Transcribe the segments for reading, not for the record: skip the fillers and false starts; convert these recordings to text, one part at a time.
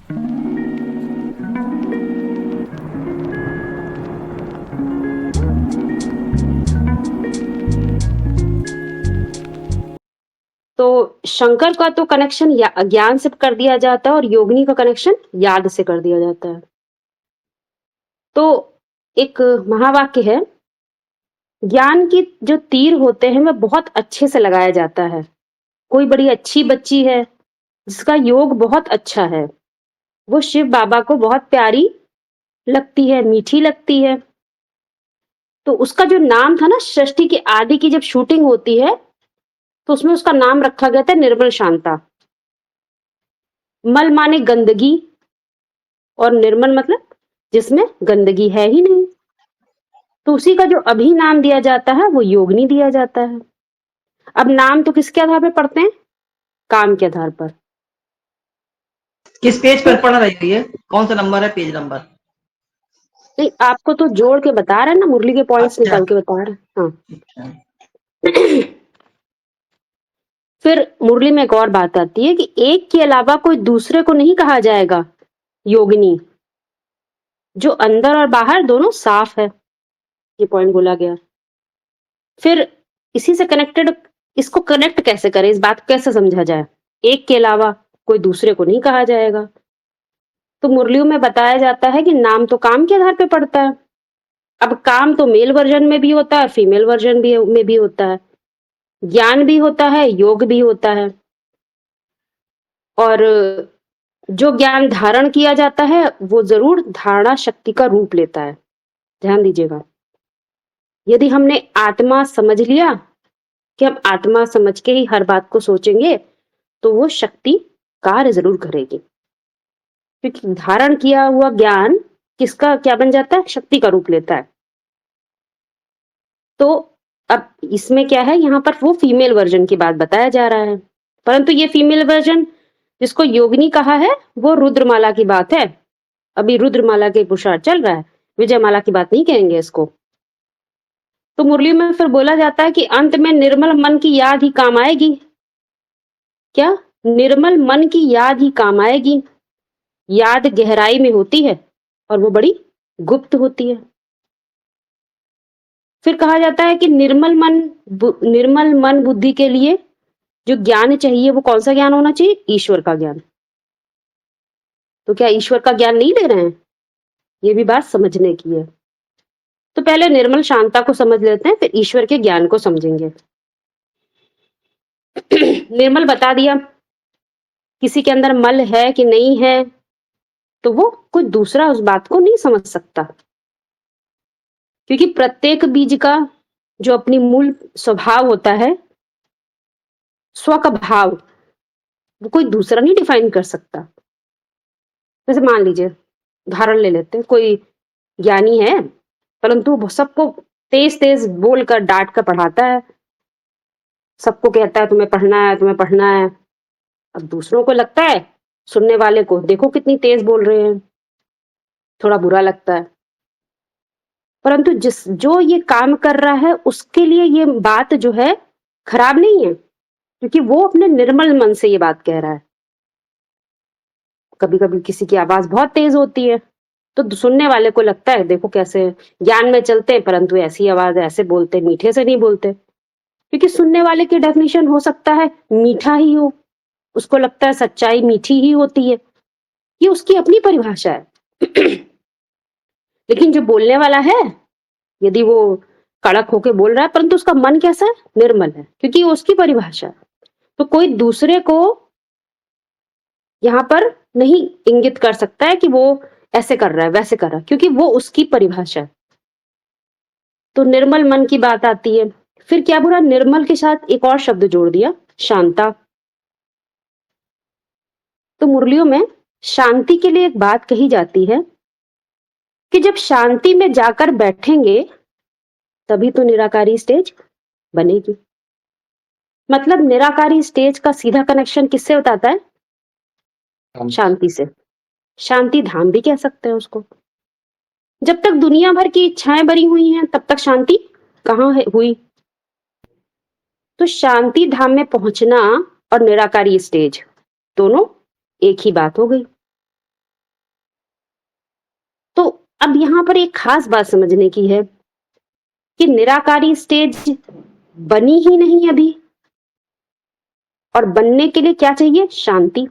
तो शंकर का तो कनेक्शन ज्ञान से कर दिया जाता है और योगिनी का कनेक्शन याद से कर दिया जाता है। तो एक महावाक्य है, ज्ञान की जो तीर होते हैं वह बहुत अच्छे से लगाया जाता है। कोई बड़ी अच्छी बच्ची है जिसका योग बहुत अच्छा है, वो शिव बाबा को बहुत प्यारी लगती है, मीठी लगती है। तो उसका जो नाम था ना, सृष्टि की आदि की जब शूटिंग होती है तो उसमें उसका नाम रखा गया था निर्मल शांता। मल माने गंदगी और निर्मल मतलब जिसमें गंदगी है ही नहीं। तो उसी का जो अभी नाम दिया जाता है वो योगिनी दिया जाता है। अब नाम तो किसके आधार पर पढ़ते हैं? काम के आधार पर। किस पेज तो पर पढ़ रही है? कौन सा नंबर है, पेज नंबर? नहीं, आपको तो जोड़ के बता रहे हैं ना, मुरली के पॉइंट्स अच्छा निकाल के बता रहे हैं। हाँ। अच्छा। फिर मुरली में एक और बात आती है कि एक के अलावा कोई दूसरे को नहीं कहा जाएगा योगिनी, जो अंदर और बाहर दोनों साफ है। ये पॉइंट बोला गया। फिर इसी से कनेक्टेड, इसको कनेक्ट कैसे करें, इस बात को कैसे समझा जाए? एक के अलावा कोई दूसरे को नहीं कहा जाएगा। तो मुरलियों में बताया जाता है कि नाम तो काम के आधार पे पड़ता है। अब काम तो मेल वर्जन में भी होता है, फीमेल वर्जन में भी होता है। ज्ञान भी होता है, योग भी होता है। और जो ज्ञान धारण किया जाता है वो जरूर धारणा शक्ति का रूप लेता है। ध्यान दीजिएगा, यदि हमने आत्मा समझ लिया कि हम आत्मा समझ के ही हर बात को सोचेंगे तो वो शक्ति कार्य जरूर करेगी। क्योंकि धारण किया हुआ ज्ञान किसका क्या बन जाता है? शक्ति का रूप लेता है। तो अब इसमें क्या है, यहाँ पर वो फीमेल वर्जन की बात बताया जा रहा है, परंतु ये फीमेल वर्जन जिसको योगिनी कहा है वो रुद्रमाला की बात है। अभी रुद्रमाला के पुरुषार्थ चल रहा है, विजयमाला की बात नहीं कहेंगे इसको। तो मुरली में फिर बोला जाता है कि अंत में निर्मल मन की याद ही काम आएगी। क्या? निर्मल मन की याद ही काम आएगी। याद गहराई में होती है और वो बड़ी गुप्त होती है। फिर कहा जाता है कि निर्मल मन बुद्धि के लिए जो ज्ञान चाहिए वो कौन सा ज्ञान होना चाहिए? ईश्वर का ज्ञान। तो क्या ईश्वर का ज्ञान नहीं ले रहे हैं? ये भी बात समझने की है। तो पहले निर्मल शांता को समझ लेते हैं, फिर ईश्वर के ज्ञान को समझेंगे। निर्मल बता दिया, किसी के अंदर मल है कि नहीं है तो वो कोई दूसरा उस बात को नहीं समझ सकता, क्योंकि प्रत्येक बीज का जो अपनी मूल स्वभाव होता है, स्व का भाव, वो कोई दूसरा नहीं डिफाइन कर सकता। जैसे मान लीजिए, उदाहरण ले लेते हैं, कोई ज्ञानी है परंतु वो सबको तेज तेज बोलकर डांट कर पढ़ाता है, सबको कहता है तुम्हें पढ़ना है, तुम्हें पढ़ना है। अब दूसरों को लगता है, सुनने वाले को, देखो कितनी तेज बोल रहे हैं, थोड़ा बुरा लगता है। परंतु जो ये काम कर रहा है उसके लिए ये बात जो है खराब नहीं है, क्योंकि वो अपने निर्मल मन से ये बात कह रहा है। कभी कभी किसी की आवाज बहुत तेज होती है तो सुनने वाले को लगता है देखो कैसे ज्ञान में चलते हैं परंतु ऐसी आवाज है, ऐसे बोलते, मीठे से नहीं बोलते। क्योंकि सुनने वाले की डेफिनेशन हो सकता है मीठा ही हो, उसको लगता है सच्चाई मीठी ही होती है, ये उसकी अपनी परिभाषा है। लेकिन जो बोलने वाला है, यदि वो कड़क होके बोल रहा है परंतु उसका मन कैसा है? निर्मल है, क्योंकि वो उसकी परिभाषा है। तो कोई दूसरे को यहाँ पर नहीं इंगित कर सकता है कि वो ऐसे कर रहा है, वैसे कर रहा है, क्योंकि वो उसकी परिभाषा है। तो निर्मल मन की बात आती है। फिर क्या बुरा, निर्मल के साथ एक और शब्द जोड़ दिया, शांता। तो मुरलियों में शांति के लिए एक बात कही जाती है कि जब शांति में जाकर बैठेंगे तभी तो निराकारी स्टेज बनेगी। मतलब निराकारी स्टेज का सीधा कनेक्शन किससे बताता है? शांति से। शांति धाम भी कह सकते हैं उसको। जब तक दुनिया भर की इच्छाएं भरी हुई हैं तब तक शांति कहाँ है हुई? तो शांति धाम में पहुंचना और निराकारी स्टेज दोनों एक ही बात हो गई। अब यहाँ पर एक खास बात समझने की है कि निराकारी स्टेज बनी ही नहीं अभी, और बनने के लिए क्या चाहिए? शांति।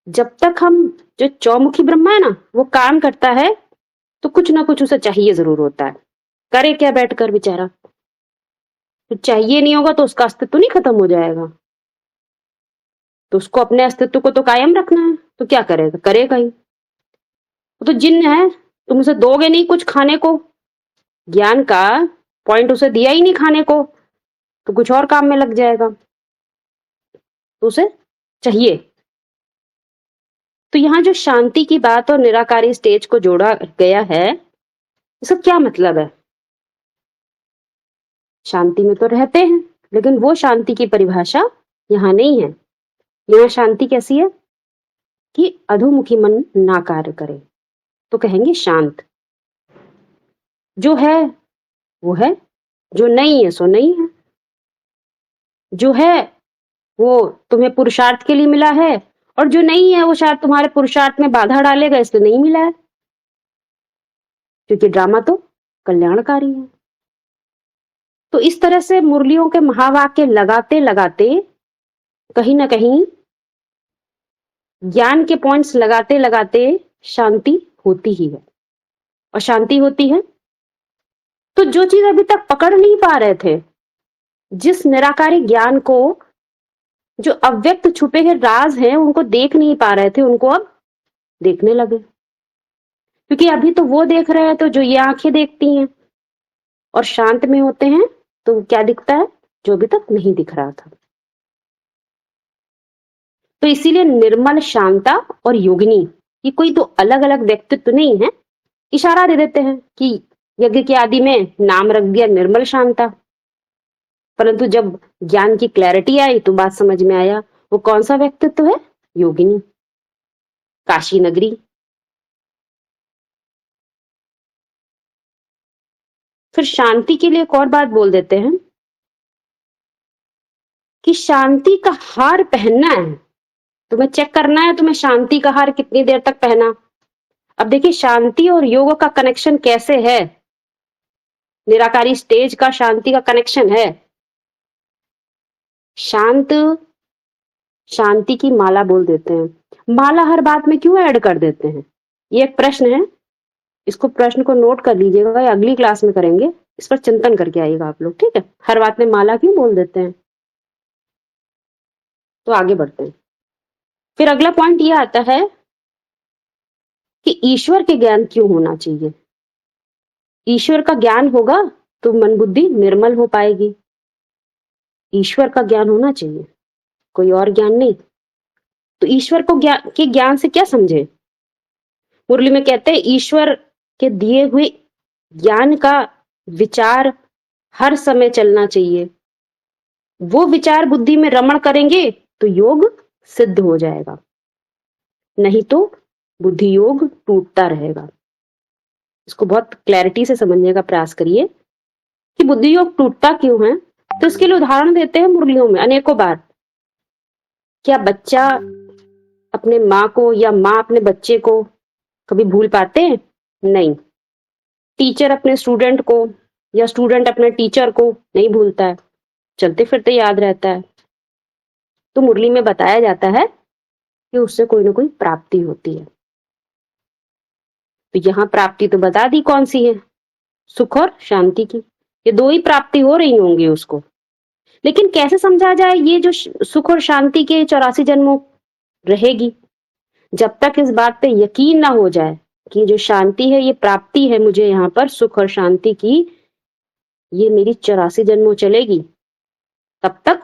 जब तक हम, जो चौमुखी ब्रह्मा है ना, वो काम करता है तो कुछ ना कुछ उसे चाहिए जरूर होता है। करे क्या बैठकर बेचारा? तो चाहिए नहीं होगा तो उसका अस्तित्व नहीं खत्म हो जाएगा? तो उसको अपने अस्तित्व को तो कायम रखना है, तो क्या करेगा? करेगा ही। वो तो जिन्न है, तुम उसे दोगे नहीं कुछ खाने को, ज्ञान का पॉइंट उसे दिया ही नहीं खाने को, तो कुछ और काम में लग जाएगा। तो उसे चाहिए। तो यहाँ जो शांति की बात और निराकारी स्टेज को जोड़ा गया है, इसका क्या मतलब है? शांति में तो रहते हैं, लेकिन वो शांति की परिभाषा यहाँ नहीं है। यहाँ शांति कैसी है कि अधोमुखी मन ना कार्य करे, तो कहेंगे शांत। जो है वो है, जो नहीं है सो नहीं है। जो है वो तुम्हें पुरुषार्थ के लिए मिला है, और जो नहीं है वो शायद तुम्हारे पुरुषार्थ में बाधा डालेगा, इसलिए नहीं मिला है। क्योंकि ड्रामा तो कल्याणकारी है। तो इस तरह से मुरलियों के महावाक्य लगाते लगाते कहीं ना कहीं, ज्ञान के पॉइंट्स लगाते लगाते शांति होती ही है। और शांति होती है तो जो चीज अभी तक पकड़ नहीं पा रहे थे, जिस निराकारी ज्ञान को, जो अव्यक्त छुपे हुए राज हैं उनको देख नहीं पा रहे थे, उनको अब देखने लगे। क्योंकि अभी तो वो देख रहे हैं तो जो ये आंखें देखती हैं, और शांत में होते हैं तो क्या दिखता है? जो अभी तक नहीं दिख रहा था। तो इसीलिए निर्मल शांता और योगिनी, ये कोई दो अलग अलग व्यक्तित्व नहीं है। इशारा दे देते हैं कि यज्ञ के आदि में नाम रख दिया निर्मल शांता, परंतु जब ज्ञान की क्लैरिटी आई तो बात समझ में आया वो कौन सा व्यक्तित्व है? योगिनी, काशी नगरी। फिर शांति के लिए एक और बात बोल देते हैं कि शांति का हार पहनना है, तुम्हें चेक करना है तुम्हें शांति का हार कितनी देर तक पहना। अब देखिए शांति और योग का कनेक्शन कैसे है। निराकारी स्टेज का शांति का कनेक्शन है। शांत, शांति की माला बोल देते हैं। माला हर बात में क्यों ऐड कर देते हैं? ये एक प्रश्न है। इसको, प्रश्न को नोट कर लीजिएगा, या अगली क्लास में करेंगे, इस पर चिंतन करके आइएगा आप लोग, ठीक है? हर बात में माला क्यों बोल देते हैं? तो आगे बढ़ते हैं। फिर अगला पॉइंट ये आता है कि ईश्वर के ज्ञान क्यों होना चाहिए। ईश्वर का ज्ञान होगा तो मन बुद्धि निर्मल हो पाएगी। ईश्वर का ज्ञान होना चाहिए, कोई और ज्ञान नहीं। तो ईश्वर को ज्ञान से क्या समझे? मुरली में कहते हैं ईश्वर के दिए हुए ज्ञान का विचार हर समय चलना चाहिए। वो विचार बुद्धि में रमण करेंगे तो योग सिद्ध हो जाएगा, नहीं तो बुद्धि योग टूटता रहेगा। इसको बहुत क्लैरिटी से समझने का प्रयास करिए कि बुद्धि योग टूटता क्यों है। तो इसके लिए उदाहरण देते हैं मुरलियों में अनेकों बार। क्या बच्चा अपने माँ को या माँ अपने बच्चे को कभी भूल पाते हैं? नहीं। टीचर अपने स्टूडेंट को या स्टूडेंट अपने टीचर को नहीं भूलता है, चलते फिरते याद रहता है। तो मुरली में बताया जाता है कि उससे कोई ना कोई प्राप्ति होती है। तो यहाँ प्राप्ति तो बता दी कौन सी है, सुख और शांति की। ये दो ही प्राप्ति हो रही होंगी उसको। लेकिन कैसे समझा जाए ये जो सुख और शांति के 84 जन्मों रहेगी? जब तक इस बात पे यकीन ना हो जाए कि जो शांति है, ये प्राप्ति है मुझे यहाँ पर सुख और शांति की, ये मेरी 84 जन्मों चलेगी, तब तक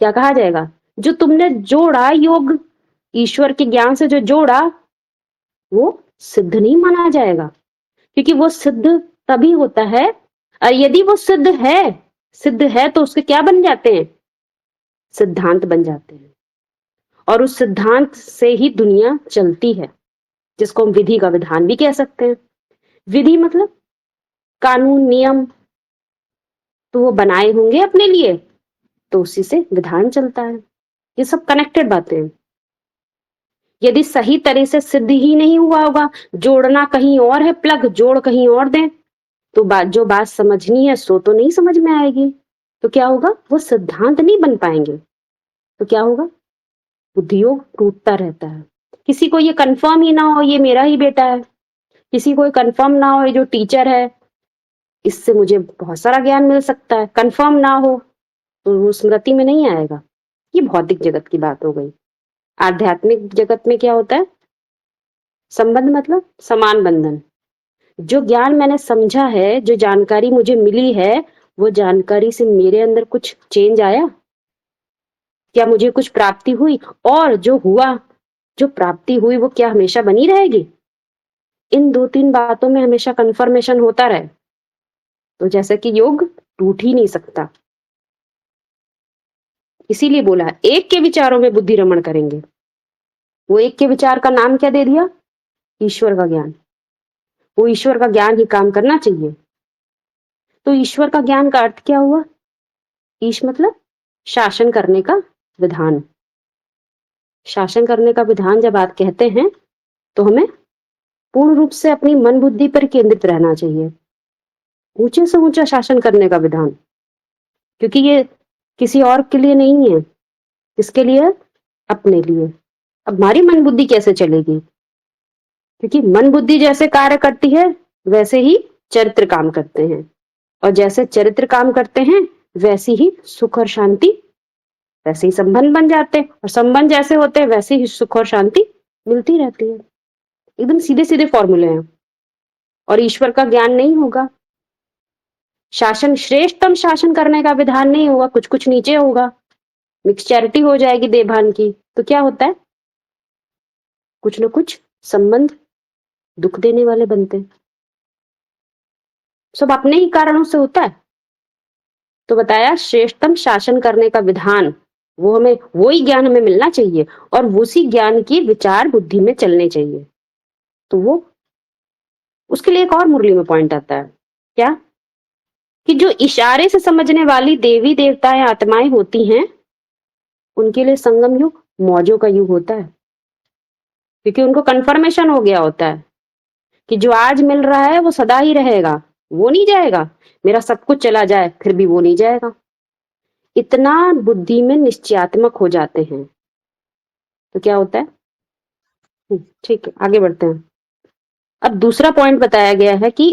क्या कहा जाएगा? जो तुमने जोड़ा योग ईश्वर के ज्ञान से, जो जोड़ा, वो सिद्ध नहीं माना जाएगा। क्योंकि वो सिद्ध तभी होता है, और यदि वो सिद्ध है तो उसके क्या बन जाते हैं? सिद्धांत बन जाते हैं। और उस सिद्धांत से ही दुनिया चलती है, जिसको हम विधि का विधान भी कह सकते हैं। विधि मतलब कानून नियम, तो वो बनाए होंगे अपने लिए, तो उसी से विधान चलता है। ये सब कनेक्टेड बातें हैं। यदि सही तरह से सिद्ध ही नहीं हुआ होगा, जोड़ना कहीं और है, प्लग जोड़ कहीं और दें, तो जो बात समझनी है सो तो नहीं समझ में आएगी। तो क्या होगा, वो सिद्धांत नहीं बन पाएंगे। तो क्या होगा, बुद्धियोग टूटता रहता है। किसी को ये कंफर्म ही ना हो ये मेरा ही बेटा है, किसी को कंफर्म ना हो ये जो टीचर है इससे मुझे बहुत सारा ज्ञान मिल सकता है, कंफर्म ना हो तो वो स्मृति में नहीं आएगा। ये भौतिक जगत की बात हो गई। आध्यात्मिक जगत में क्या होता है, संबंध मतलब समान बंधन। जो ज्ञान मैंने समझा है, जो जानकारी मुझे मिली है, वो जानकारी से मेरे अंदर कुछ चेंज आया, क्या मुझे कुछ प्राप्ति हुई, और जो हुआ, जो प्राप्ति हुई वो क्या हमेशा बनी रहेगी। इन 2-3 बातों में हमेशा कंफर्मेशन होता रहे तो जैसे कि योग टूट ही नहीं सकता। इसीलिए बोला है एक के विचारों में बुद्धि रमण करेंगे। वो एक के विचार का नाम क्या दे दिया, ईश्वर का ज्ञान। वो ईश्वर का ज्ञान ही काम करना चाहिए। तो ईश्वर का ज्ञान का अर्थ क्या हुआ, ईश मतलब शासन करने का विधान। शासन करने का विधान जब आप कहते हैं तो हमें पूर्ण रूप से अपनी मन बुद्धि पर केंद्रित रहना चाहिए। ऊंचे से ऊंचा शासन करने का विधान, क्योंकि ये किसी और के लिए नहीं है, किसके लिए, अपने लिए। अब हमारी मन बुद्धि कैसे चलेगी, क्योंकि मन बुद्धि जैसे कार्य करती है वैसे ही चरित्र काम करते हैं, और जैसे चरित्र काम करते हैं वैसी ही सुख और शांति, वैसे ही संबंध बन जाते हैं, और संबंध जैसे होते हैं वैसे ही सुख और शांति मिलती रहती है। एकदम सीधे सीधे फॉर्मूले हैं। और ईश्वर का ज्ञान नहीं होगा, शासन श्रेष्ठतम शासन करने का विधान नहीं होगा, कुछ कुछ नीचे होगा, मिक्सचैरिटी हो जाएगी देभान की, तो क्या होता है, कुछ न कुछ संबंध दुख देने वाले बनते हैं। सब अपने ही कारणों से होता है। तो बताया श्रेष्ठतम शासन करने का विधान, वो हमें, वो ही ज्ञान हमें मिलना चाहिए, और उसी ज्ञान की विचार बुद्धि में चलने चाहिए। तो वो उसके लिए एक और मुरली में पॉइंट आता है, क्या, कि जो इशारे से समझने वाली देवी देवताएं आत्माएं होती हैं उनके लिए संगम युग मौजों का युग होता है, क्योंकि उनको कंफर्मेशन हो गया होता है कि जो आज मिल रहा है वो सदा ही रहेगा, वो नहीं जाएगा। मेरा सब कुछ चला जाए फिर भी वो नहीं जाएगा। इतना बुद्धि में निश्चयात्मक हो जाते हैं। तो क्या होता है, ठीक है आगे बढ़ते हैं। अब दूसरा पॉइंट बताया गया है कि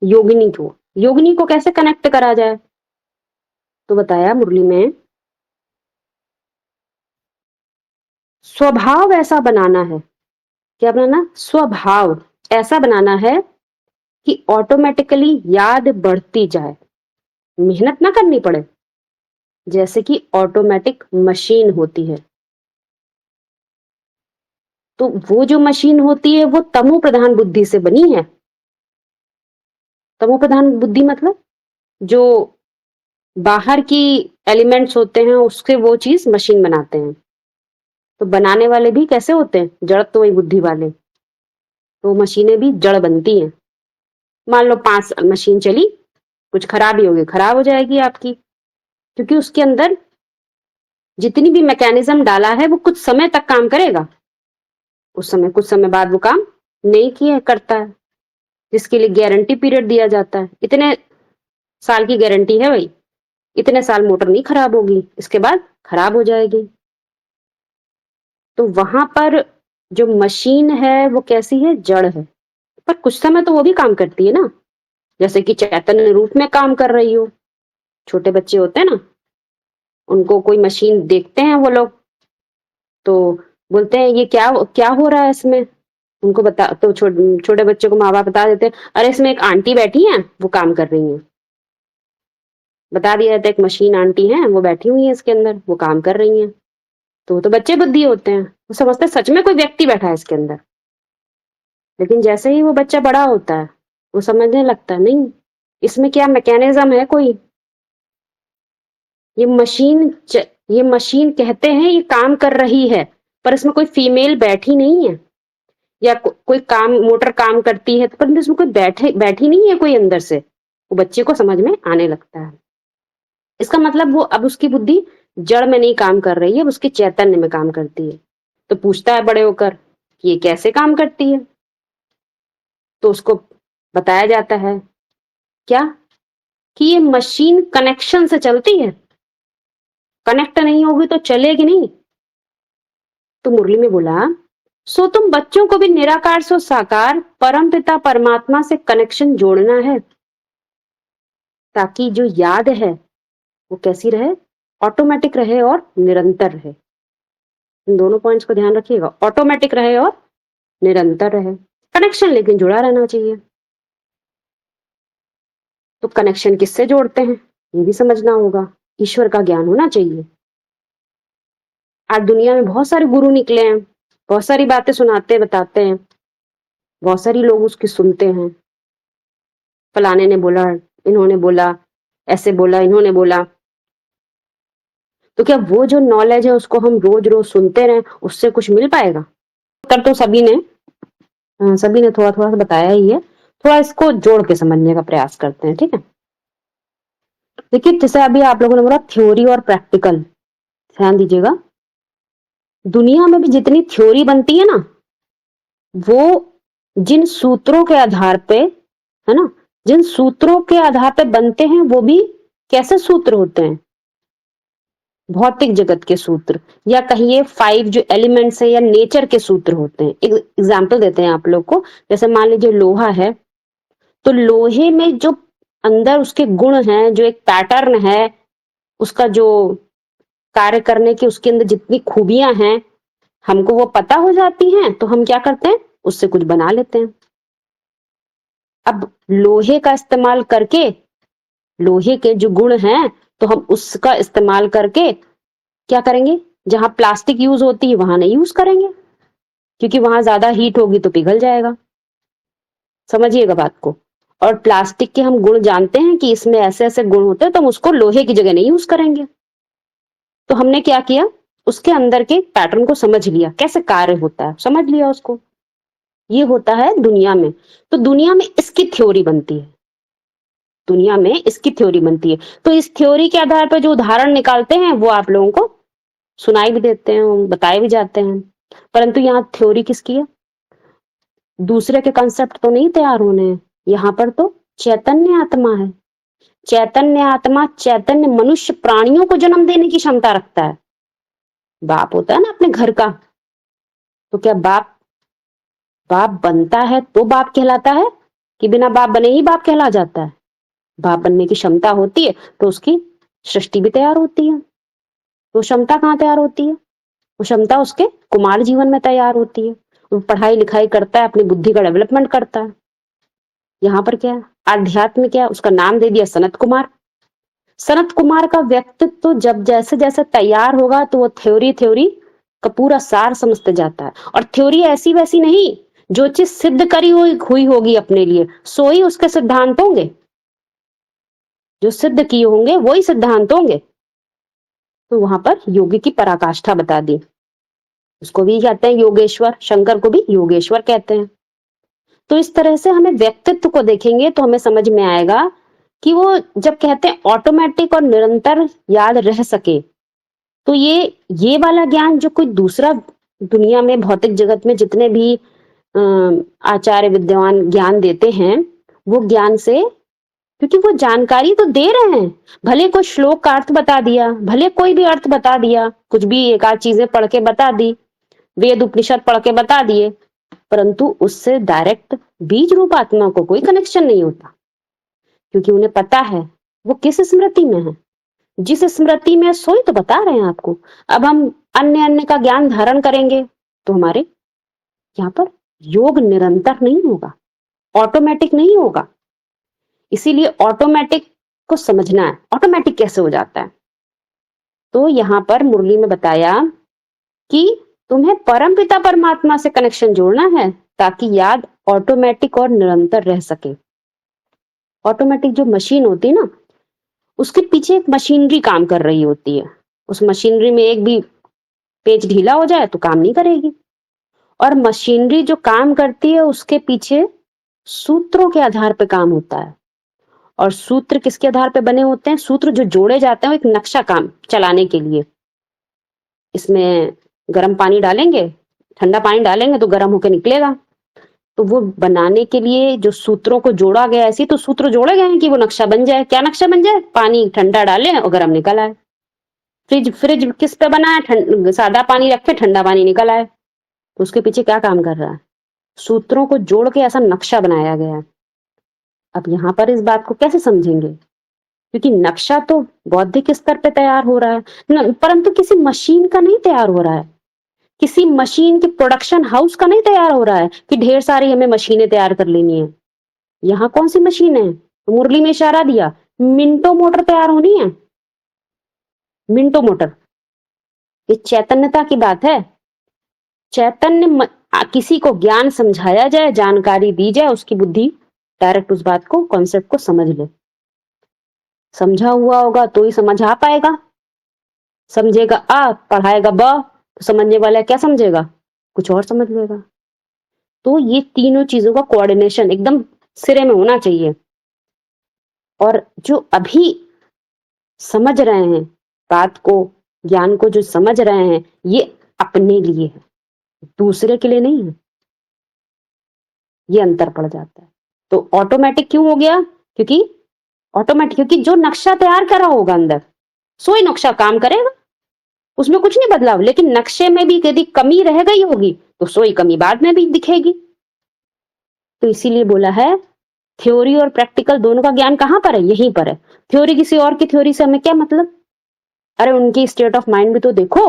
योगिनी को कैसे कनेक्ट करा जाए। तो बताया मुरली में, स्वभाव ऐसा बनाना है, क्या बनाना, स्वभाव ऐसा बनाना है कि ऑटोमेटिकली याद बढ़ती जाए, मेहनत ना करनी पड़े, जैसे कि ऑटोमेटिक मशीन होती है। तो वो जो मशीन होती है वो तमो प्रधान बुद्धि से बनी है। तमो प्रधान बुद्धि मतलब जो बाहर की एलिमेंट्स होते हैं उससे वो चीज मशीन बनाते हैं। तो बनाने वाले भी कैसे होते हैं, जड़ तो वही बुद्धि वाले। तो मशीनें भी जड़ बनती हैं। मान लो 5 साल मशीन चली, कुछ खराबी होगी, खराब हो जाएगी आपकी, क्योंकि उसके अंदर जितनी भी मैकेनिज्म डाला है वो कुछ समय तक काम करेगा, कुछ समय बाद वो काम नहीं किया करता है, जिसके लिए गारंटी पीरियड दिया जाता है। इतने साल की गारंटी है भाई, इतने साल मोटर नहीं खराब होगी, इसके बाद खराब हो जाएगी। तो वहां पर जो मशीन है वो कैसी है, जड़ है, पर कुछ समय तो वो भी काम करती है ना, जैसे कि चैतन्य रूप में काम कर रही हो। छोटे बच्चे होते हैं ना, उनको कोई मशीन देखते हैं वो लोग तो बोलते हैं ये क्या क्या हो रहा है इसमें, उनको बता तो छोटे बच्चों को माँ बाप बता देते हैं, अरे इसमें एक आंटी बैठी है वो काम कर रही है। बता दिया जाता है एक मशीन आंटी है वो बैठी हुई है इसके अंदर, वो काम कर रही है। तो बच्चे बुद्धि होते हैं, वो समझते हैं सच में कोई व्यक्ति बैठा है इसके अंदर। लेकिन जैसे ही वो बच्चा बड़ा होता है वो समझने लगता है नहीं, इसमें क्या मैकेनिज्म है कोई, ये मशीन कहते हैं ये काम कर रही है, पर इसमें कोई फीमेल बैठी नहीं है, या कोई काम मोटर काम करती है, पर इसमें कोई बैठी नहीं है कोई अंदर से। वो बच्चे को समझ में आने लगता है। इसका मतलब वो अब उसकी बुद्धि जड़ में नहीं काम कर रही है, उसके चैतन्य में काम करती है। तो पूछता है बड़े होकर कि ये कैसे काम करती है। तो उसको बताया जाता है क्या कि ये मशीन कनेक्शन से चलती है, कनेक्ट नहीं होगी तो चलेगी नहीं। तो मुरली में बोला, सो तुम बच्चों को भी निराकार से साकार परमपिता परमात्मा से कनेक्शन जोड़ना है, ताकि जो याद है वो कैसी रहे, ऑटोमेटिक रहे और निरंतर रहे। इन दोनों पॉइंट्स को ध्यान रखिएगा, ऑटोमेटिक रहे और निरंतर रहे। कनेक्शन लेकिन जुड़ा रहना चाहिए। तो कनेक्शन किससे जोड़ते हैं ये भी समझना होगा, ईश्वर का ज्ञान होना चाहिए। आज दुनिया में बहुत सारे गुरु निकले हैं, बहुत सारी बातें सुनाते बताते हैं, बहुत सारी लोग उसकी सुनते हैं। फलाने ने बोला, इन्होंने बोला, ऐसे बोला, इन्होंने बोला। तो क्या वो जो नॉलेज है उसको हम रोज रोज सुनते रहें, उससे कुछ मिल पाएगा? कर तो सभी ने थोड़ा थोड़ा सा बताया ही है, थोड़ा इसको जोड़ के समझने का प्रयास करते हैं, ठीक है। देखिए, जैसे अभी आप लोगों ने बोला थ्योरी और प्रैक्टिकल, ध्यान दीजिएगा। दुनिया में भी जितनी थ्योरी बनती है ना, वो जिन सूत्रों के आधार पे, है ना, जिन सूत्रों के आधार पे बनते हैं वो भी कैसे सूत्र होते हैं? भौतिक जगत के सूत्र, या कहिए 5 जो एलिमेंट्स हैं या नेचर के सूत्र होते हैं। एक एग्जांपल देते हैं आप लोग को, जैसे मान लीजिए लोहा है, तो लोहे में जो अंदर उसके गुण हैं, जो एक पैटर्न है उसका, जो कार्य करने की उसके अंदर जितनी खूबियां हैं, हमको वो पता हो जाती हैं, तो हम क्या करते हैं, उससे कुछ बना लेते हैं। अब लोहे का इस्तेमाल करके, लोहे के जो गुण हैं, तो हम उसका इस्तेमाल करके क्या करेंगे, जहां प्लास्टिक यूज होती है वहां नहीं यूज करेंगे, क्योंकि वहां ज्यादा हीट होगी तो पिघल जाएगा। समझिएगा बात को। और प्लास्टिक के हम गुण जानते हैं कि इसमें ऐसे ऐसे गुण होते हैं, तो हम उसको लोहे की जगह नहीं यूज करेंगे। तो हमने क्या किया, उसके अंदर के पैटर्न को समझ लिया, कैसे कार्य होता है समझ लिया उसको। ये होता है दुनिया में। तो दुनिया में इसकी थ्योरी बनती है, दुनिया में इसकी थ्योरी बनती है। तो इस थ्योरी के आधार पर जो उदाहरण निकालते हैं वो आप लोगों को सुनाई भी देते हैं, बताए भी जाते हैं। परंतु यहाँ थ्योरी किसकी है? दूसरे के कंसेप्ट तो नहीं तैयार होने हैं, यहाँ पर तो चैतन्य आत्मा है। चैतन्य आत्मा, चैतन्य मनुष्य प्राणियों को जन्म देने की क्षमता रखता है। बाप होता है ना अपने घर का, तो क्या बाप बनता है तो बाप कहलाता है, कि बिना बाप बने ही बाप कहला जाता है? बाप बनने की क्षमता होती है तो उसकी सृष्टि भी तैयार होती है। तो क्षमता कहाँ तैयार होती है? वो क्षमता उसके कुमार जीवन में तैयार होती है। वो पढ़ाई लिखाई करता है, अपनी बुद्धि का डेवलपमेंट करता है। यहाँ पर क्या है, आध्यात्म क्या है, उसका नाम दे दिया सनत कुमार। सनत कुमार का व्यक्तित्व तो जब जैसे जैसे तैयार होगा तो वो थ्योरी का पूरा सार समझते जाता है। और थ्योरी ऐसी वैसी नहीं, जो चीज सिद्ध करी हुई होगी अपने लिए, सो ही उसके सिद्धांत होंगे, जो सिद्ध किए होंगे वही सिद्धांत होंगे। तो वहां पर योगी की पराकाष्ठा बता दी। उसको भी कहते हैं योगेश्वर, शंकर को भी योगेश्वर कहते हैं। तो इस तरह से हमें व्यक्तित्व को देखेंगे तो हमें समझ में आएगा कि वो जब कहते हैं ऑटोमेटिक और निरंतर याद रह सके, तो ये वाला ज्ञान जो कोई दूसरा दुनिया में भौतिक जगत में जितने भी आचार्य विद्वान ज्ञान देते हैं, वो ज्ञान से, क्योंकि वो जानकारी तो दे रहे हैं, भले कोई श्लोक का अर्थ बता दिया, भले कोई भी अर्थ बता दिया, कुछ भी एक आध चीजें पढ़ के बता दी, वेद उपनिषद पढ़ के बता दिए, परंतु उससे डायरेक्ट बीज रूप आत्मा को कोई कनेक्शन नहीं होता, क्योंकि उन्हें पता है वो किस स्मृति में है। जिस स्मृति में सोई तो बता रहे हैं आपको। अब हम अन्य का ज्ञान धारण करेंगे तो हमारे यहाँ पर योग निरंतर नहीं होगा, ऑटोमेटिक नहीं होगा। इसीलिए ऑटोमेटिक को समझना है, ऑटोमेटिक कैसे हो जाता है। तो यहाँ पर मुरली में बताया कि तुम्हें परमपिता परमात्मा से कनेक्शन जोड़ना है, ताकि याद ऑटोमेटिक और निरंतर रह सके। ऑटोमेटिक जो मशीन होती है ना, उसके पीछे एक मशीनरी काम कर रही होती है। उस मशीनरी में एक भी पेज ढीला हो जाए तो काम नहीं करेगी। और मशीनरी जो काम करती है उसके पीछे सूत्रों के आधार पर काम होता है। और सूत्र किसके आधार पर बने होते हैं? सूत्र जो जोड़े जाते हैं एक नक्शा काम चलाने के लिए। इसमें गर्म पानी डालेंगे, ठंडा पानी डालेंगे तो गर्म होकर निकलेगा। तो वो बनाने के लिए जो सूत्रों को जोड़ा गया, ऐसे तो सूत्र जोड़े गए हैं कि वो नक्शा बन जाए। क्या नक्शा बन जाए? पानी ठंडा डालें और गर्म निकल आए। फ्रिज फ्रिज किस पे बना है? सादा पानी रखे, ठंडा पानी निकल आए। तो उसके पीछे क्या काम कर रहा है? सूत्रों को जोड़ के ऐसा नक्शा बनाया गया है। अब यहाँ पर इस बात को कैसे समझेंगे? क्योंकि नक्शा तो बौद्धिक स्तर पे तैयार हो रहा है परंतु किसी मशीन का नहीं तैयार हो रहा है। किसी मशीन के प्रोडक्शन हाउस का नहीं तैयार हो रहा है कि ढेर सारी हमें मशीनें तैयार कर लेनी है। यहाँ कौन सी मशीन है? मुरली में इशारा दिया, मिंटो मोटर तैयार होनी है। मिंटो मोटर, ये चैतन्यता की बात है। चैतन्य किसी को ज्ञान समझाया जाए, जानकारी दी जाए, उसकी बुद्धि डायरेक्ट उस बात को, कॉन्सेप्ट को समझ ले। समझा हुआ होगा तो ही समझ आ पाएगा। समझेगा आ, पढ़ाएगा ब, तो समझने वाला क्या समझेगा? कुछ और समझ लेगा। तो ये तीनों चीजों का कोऑर्डिनेशन एकदम सिरे में होना चाहिए। और जो अभी समझ रहे हैं बात को, ज्ञान को जो समझ रहे हैं, ये अपने लिए है, दूसरे के लिए नहीं है। ये अंतर पड़ जाता है। तो ऑटोमेटिक क्यों हो गया? क्योंकि जो नक्शा तैयार करा होगा अंदर, सो ही नक्शा काम करेगा, उसमें कुछ नहीं बदलाव। लेकिन नक्शे में भी यदि कमी रह गई होगी तो सो ही कमी बाद में भी दिखेगी। तो इसीलिए बोला है थ्योरी और प्रैक्टिकल दोनों का ज्ञान कहां पर है? यहीं पर है। थ्योरी किसी और की थ्योरी से हमें क्या मतलब? अरे उनकी स्टेट ऑफ माइंड भी तो देखो,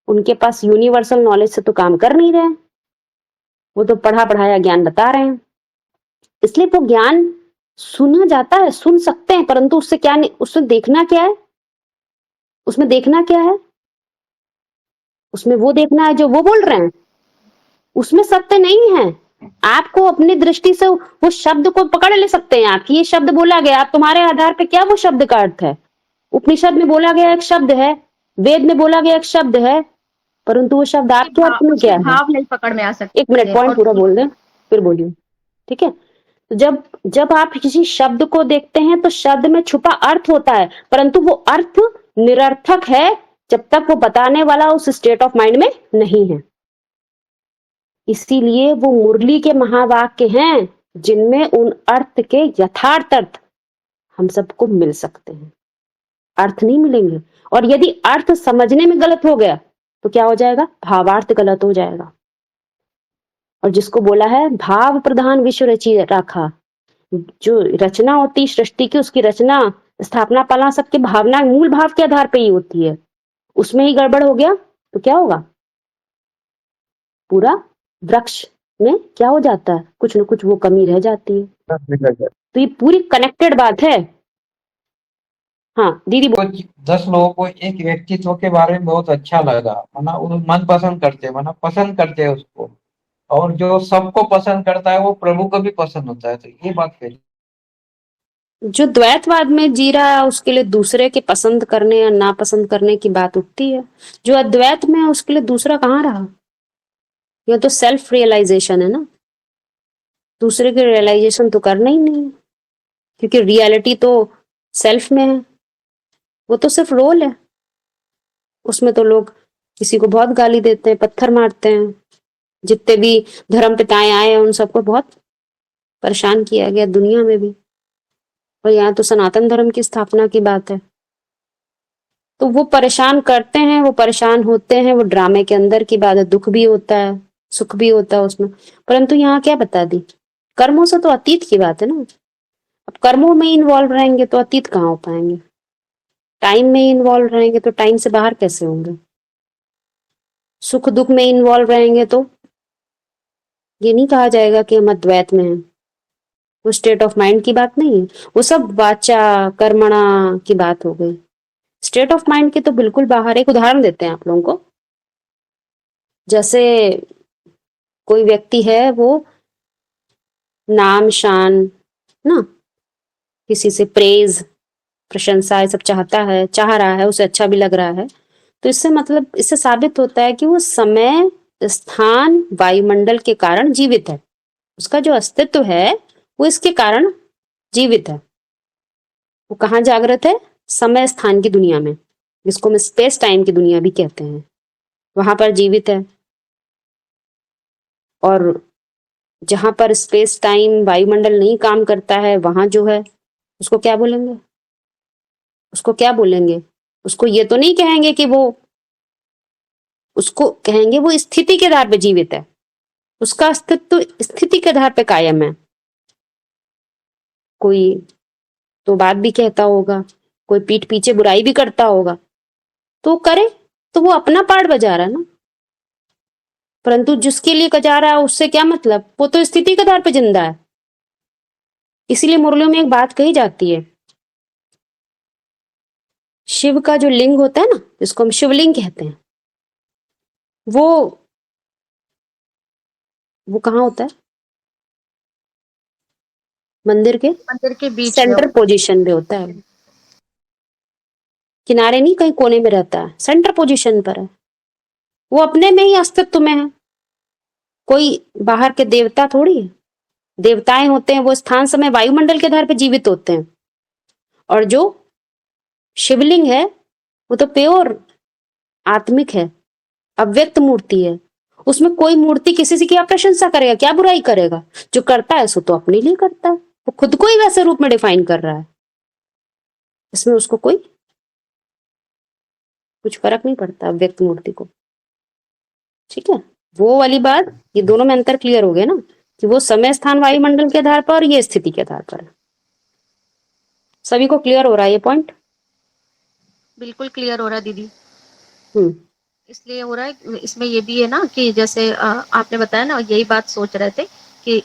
उनके पास यूनिवर्सल नॉलेज से तो काम कर नहीं रहे, वो तो पढ़ा पढ़ाया ज्ञान बता रहे हैं। इसलिए वो ज्ञान सुना जाता है, सुन सकते हैं, परंतु उससे क्या नहीं, उसमें देखना क्या है? उसमें देखना क्या है? उसमें वो देखना है जो वो बोल रहे हैं। उसमें सत्य नहीं है। आपको अपनी दृष्टि से वो शब्द को पकड़ ले सकते हैं आप कि ये शब्द बोला गया, आप तुम्हारे आधार पे क्या वो शब्द का अर्थ है। उपनिषद में बोला गया एक शब्द है, वेद में बोला गया एक शब्द है, परंतु वो शब्द आपके अर्थ में क्या है? भाव नहीं पकड़ में आ सकते। एक मिनट, पॉइंट पूरा बोल दें फिर बोलिए, ठीक है? तो जब आप किसी शब्द को देखते हैं तो शब्द में छुपा अर्थ होता है, परंतु वो अर्थ निरर्थक है जब तक वो बताने वाला उस स्टेट ऑफ माइंड में नहीं है। इसीलिए वो मुरली के महावाक्य हैं जिनमें उन अर्थ के यथार्थ अर्थ हम सबको मिल सकते हैं। अर्थ नहीं मिलेंगे, और यदि अर्थ समझने में गलत हो गया तो क्या हो जाएगा? भावार्थ गलत हो जाएगा। और जिसको बोला है भाव प्रधान विश्व रची रखा, जो रचना होती सृष्टि की, उसकी रचना स्थापना पालना सबके भावना मूल भाव के आधार पे ही होती है। उसमें ही गड़बड़ हो गया तो क्या होगा? पूरा वृक्ष में क्या हो जाता है? कुछ न कुछ वो कमी रह जाती है। तो ये पूरी कनेक्टेड बात है। हाँ दीदी कुछ 10 लोगों को एक व्यक्तित्व के बारे में बहुत अच्छा लगा, माना वो मन पसंद करते, माना पसंद करते हैं उसको, और जो सबको पसंद करता है वो प्रभु को भी पसंद होता है। तो ये बात कही। जो द्वैतवाद में जी रहा है उसके लिए दूसरे के पसंद करने या नापसंद करने की बात उठती है। जो अद्वैत में है उसके लिए दूसरा कहाँ रहा? यह तो सेल्फ रियलाइजेशन है ना, दूसरे की रियलाइजेशन तो करना ही नहीं है, क्योंकि रियलिटी तो सेल्फ में है। वो तो सिर्फ रोल है। उसमें तो लोग किसी को बहुत गाली देते हैं, पत्थर मारते हैं। जितने भी धर्म पिताएं आए हैं उन सबको बहुत परेशान किया गया दुनिया में भी, और यहाँ तो सनातन धर्म की स्थापना की बात है। तो वो परेशान करते हैं, वो परेशान होते हैं, वो ड्रामे के अंदर की बात है। दुख भी होता है, सुख भी होता है उसमें, परंतु यहाँ क्या बता दी? कर्मों से तो अतीत की बात है ना। अब कर्मों में इन्वॉल्व रहेंगे तो अतीत कहाँ हो पाएंगे? टाइम में इन्वॉल्व रहेंगे तो टाइम से बाहर कैसे होंगे? सुख दुख में इन्वॉल्व रहेंगे तो ये नहीं कहा जाएगा कि हम अद्वैत में हैं। वो स्टेट ऑफ माइंड की बात नहीं है, वो सब वाचा कर्मणा की बात हो गई। स्टेट ऑफ माइंड के तो बिल्कुल बाहर। एक उदाहरण देते हैं आप लोगों को। जैसे कोई व्यक्ति है, वो नाम शान ना, किसी से प्रेज प्रशंसा ये सब चाहता है, चाह रहा है, उसे अच्छा भी लग रहा है, तो इससे मतलब इससे साबित होता है कि वो समय स्थान वायुमंडल के कारण जीवित है। उसका जो अस्तित्व है वो इसके कारण जीवित है। वो कहाँ जागृत है? समय स्थान की दुनिया में, जिसको हम स्पेस टाइम की दुनिया भी कहते हैं, वहां पर जीवित है। और जहां पर स्पेस टाइम वायुमंडल नहीं काम करता है वहां जो है उसको क्या बोलेंगे? उसको क्या बोलेंगे? उसको ये तो नहीं कहेंगे कि वो, उसको कहेंगे वो स्थिति के आधार पर जीवित है, उसका अस्तित्व स्थिति के आधार पर कायम है। कोई तो बात भी कहता होगा, कोई पीठ पीछे बुराई भी करता होगा, तो करे, तो वो अपना पार्ट बजा रहा है ना। परंतु जिसके लिए बजा रहा है उससे क्या मतलब? वो तो स्थिति के आधार पर जिंदा है। इसीलिए मुरलियों में एक बात कही जाती है, शिव का जो लिंग होता है ना, जिसको हम शिवलिंग कहते हैं, वो कहाँ होता है? मंदिर के बीच में सेंटर पोजीशन पे होता है। किनारे नहीं, कहीं कोने में रहता है, सेंटर पोजीशन पर है। वो अपने में ही अस्तित्व में है, कोई बाहर के देवता थोड़ी है। देवताएं होते हैं वो स्थान समय वायुमंडल के आधार पर जीवित होते हैं, और जो शिवलिंग है वो तो प्योर आत्मिक है, अव्यक्त मूर्ति है। उसमें कोई मूर्ति किसी से क्या प्रशंसा करेगा, क्या बुराई करेगा? जो करता है सो तो अपने लिए करता है, वो खुद को ही वैसे रूप में डिफाइन कर रहा है, इसमें उसको कोई कुछ फर्क नहीं पड़ता अव्यक्त मूर्ति को। ठीक है, वो वाली बात, ये दोनों में अंतर क्लियर हो गया ना, कि वो समय स्थान वायुमंडल के आधार पर और ये स्थिति के आधार पर है। सभी को क्लियर हो रहा है ये पॉइंट? बिल्कुल क्लियर हो रहा है दीदी। हम्म इसलिए हो रहा है, इसमें ये भी है ना कि जैसे आपने बताया ना, यही बात सोच रहे थे कि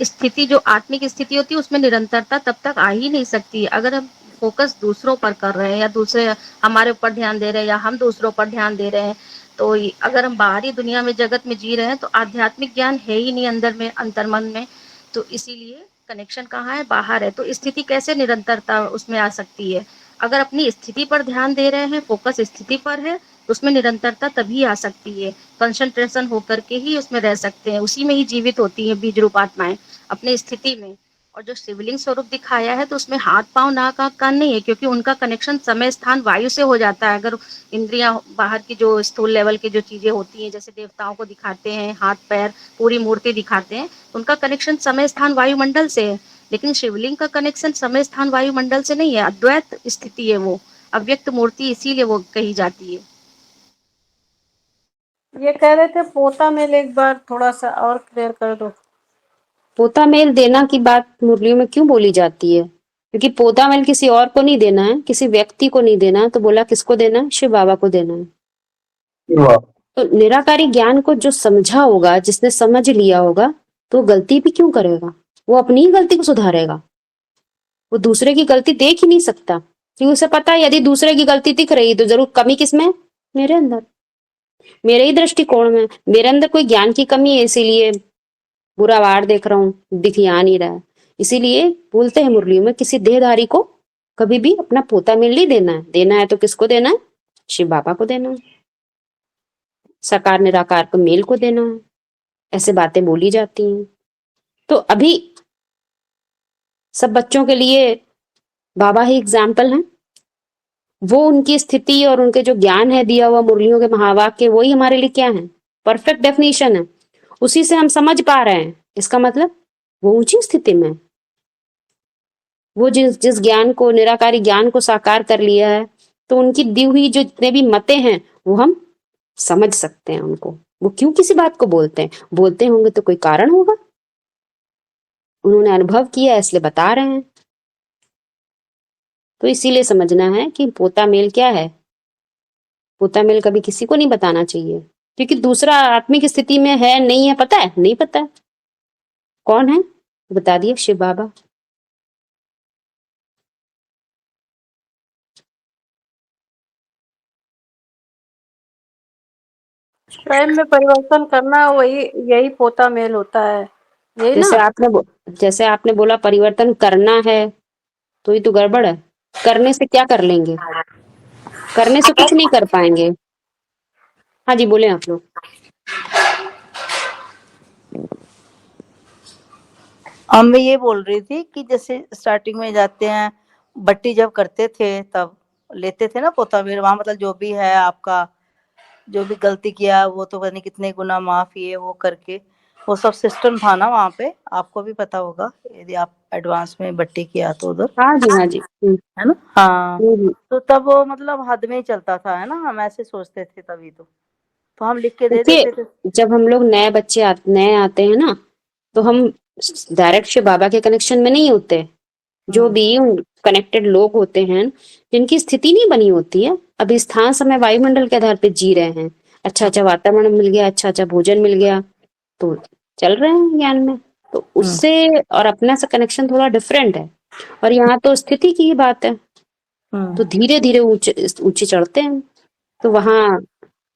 स्थिति जो आत्मिक स्थिति होती है उसमें निरंतरता तब तक आ ही नहीं सकती अगर हम फोकस दूसरों पर कर रहे हैं, या दूसरे हमारे ऊपर ध्यान दे रहे हैं, या हम दूसरों पर ध्यान दे रहे हैं। तो अगर हम बाहरी दुनिया में जगत में जी रहे हैं तो आध्यात्मिक ज्ञान है ही नहीं अंदर में, अंतर्मन में। तो इसीलिए कनेक्शन कहाँ है? बाहर है। तो स्थिति कैसे निरंतरता उसमें आ सकती है? अगर अपनी स्थिति पर ध्यान दे रहे हैं, फोकस स्थिति पर है, तो उसमें निरंतरता तभी आ सकती है। कंसंट्रेशन होकर के ही उसमें रह सकते हैं, उसी में ही जीवित होती है बीज रूप आत्माएं, अपनी स्थिति में। और जो शिवलिंग स्वरूप दिखाया है तो उसमें हाथ पांव नाक आंख कान नहीं है, क्योंकि उनका कनेक्शन समय स्थान वायु से हो जाता है। अगर इंद्रियां बाहर की जो स्थूल लेवल की जो चीजें होती हैं, जैसे देवताओं को दिखाते हैं हाथ पैर पूरी मूर्ति दिखाते हैं, उनका कनेक्शन समय स्थान वायुमंडल से है। लेकिन शिवलिंग का कनेक्शन समय स्थान वायुमंडल से नहीं है, अद्वैत स्थिति है, वो अव्यक्त मूर्ति, इसीलिए वो कही जाती है। ये कह रहे थे पोता मेल, एक बार थोड़ा सा और क्लियर कर दो। पोता मेल देना की बात मुरलियों में क्यों बोली जाती है? क्योंकि पोता मेल किसी और को नहीं देना है, किसी व्यक्ति को नहीं देना है, तो बोला किसको देना है? शिव बाबा को देना है। तो निराकारी ज्ञान को जो समझा होगा, जिसने समझ लिया होगा, तो गलती भी क्यों करेगा? वो अपनी ही गलती को सुधारेगा, वो दूसरे की गलती देख ही नहीं सकता, क्योंकि उसे पता है यदि दूसरे की गलती दिख रही तो जरूर कमी किसमें है? मेरे अंदर, मेरे ही दृष्टिकोण में, मेरे अंदर कोई ज्ञान की कमी है, इसीलिए बुरा वार देख रहा हूँ, दिख आ नहीं रहा है। इसीलिए बोलते हैं मुरली में, किसी देहधारी को कभी भी अपना पोता मेल नहीं देना है। देना है तो किसको देना है? शिव बाबा को देना है, साकार निराकार को मेल को देना है। ऐसे बातें बोली जाती हैं। तो अभी सब बच्चों के लिए बाबा ही एग्जाम्पल हैं, वो उनकी स्थिति और उनके जो ज्ञान है दिया हुआ मुरलियों के महावाक्य, वही हमारे लिए क्या है? परफेक्ट डेफिनेशन है, उसी से हम समझ पा रहे हैं। इसका मतलब वो ऊंची स्थिति में, वो जिस ज्ञान को, निराकारी ज्ञान को साकार कर लिया है, तो उनकी दी हुई जो जितने भी मतें हैं वो हम समझ सकते हैं उनको। वो क्यों किसी बात को बोलते हैं? बोलते होंगे तो कोई कारण होगा, उन्होंने अनुभव किया इसलिए बता रहे हैं। तो इसीलिए समझना है कि पोता मेल क्या है। पोता मेल कभी किसी को नहीं बताना चाहिए, क्योंकि दूसरा आत्मिक स्थिति में है नहीं है, पता है? नहीं पता है कौन है, बता दिया शिव बाबा। स्वयं में परिवर्तन करना, वही यही पोता मेल होता है, यही ना। जैसे आपने बोला परिवर्तन करना है, तो ये तो गड़बड़ है। करने से क्या कर लेंगे? करने से कुछ नहीं कर पाएंगे। हाँ जी, बोले आप लोग। मैं ये बोल रही थी कि जैसे स्टार्टिंग में जाते हैं, बट्टी जब करते थे तब लेते थे ना पोता मेल, वहां मतलब जो भी है आपका, जो भी गलती किया वो तो पता नहीं कितने गुना माफ, ये वो करके वो सब सिस्टम था ना वहाँ पे, आपको भी पता होगा यदि आप एडवांस में बट्टी किया तो उधर, हाँ जी, हाँ जी। है ना? हाँ, हम्म। तो तब वो मतलब हद में ही चलता था, है ना? हम ऐसे सोचते थे तभी तो हम लिख के दे देखिए, देते थे। जब हम लोग नए आते हैं ना, तो हम डायरेक्ट शिव बाबा के कनेक्शन में नहीं होते। जो भी कनेक्टेड लोग होते हैं, जिनकी स्थिति नहीं बनी होती है, अभी स्थान समय वायुमंडल के आधार पे जी रहे हैं, अच्छा अच्छा वातावरण मिल गया, अच्छा अच्छा भोजन मिल गया, तो चल रहे हैं ज्ञान में। तो उससे और अपना से कनेक्शन थोड़ा डिफरेंट है। और यहाँ तो स्थिति की ही बात है, तो धीरे धीरे ऊंचे ऊंचे चढ़ते हैं। तो वहां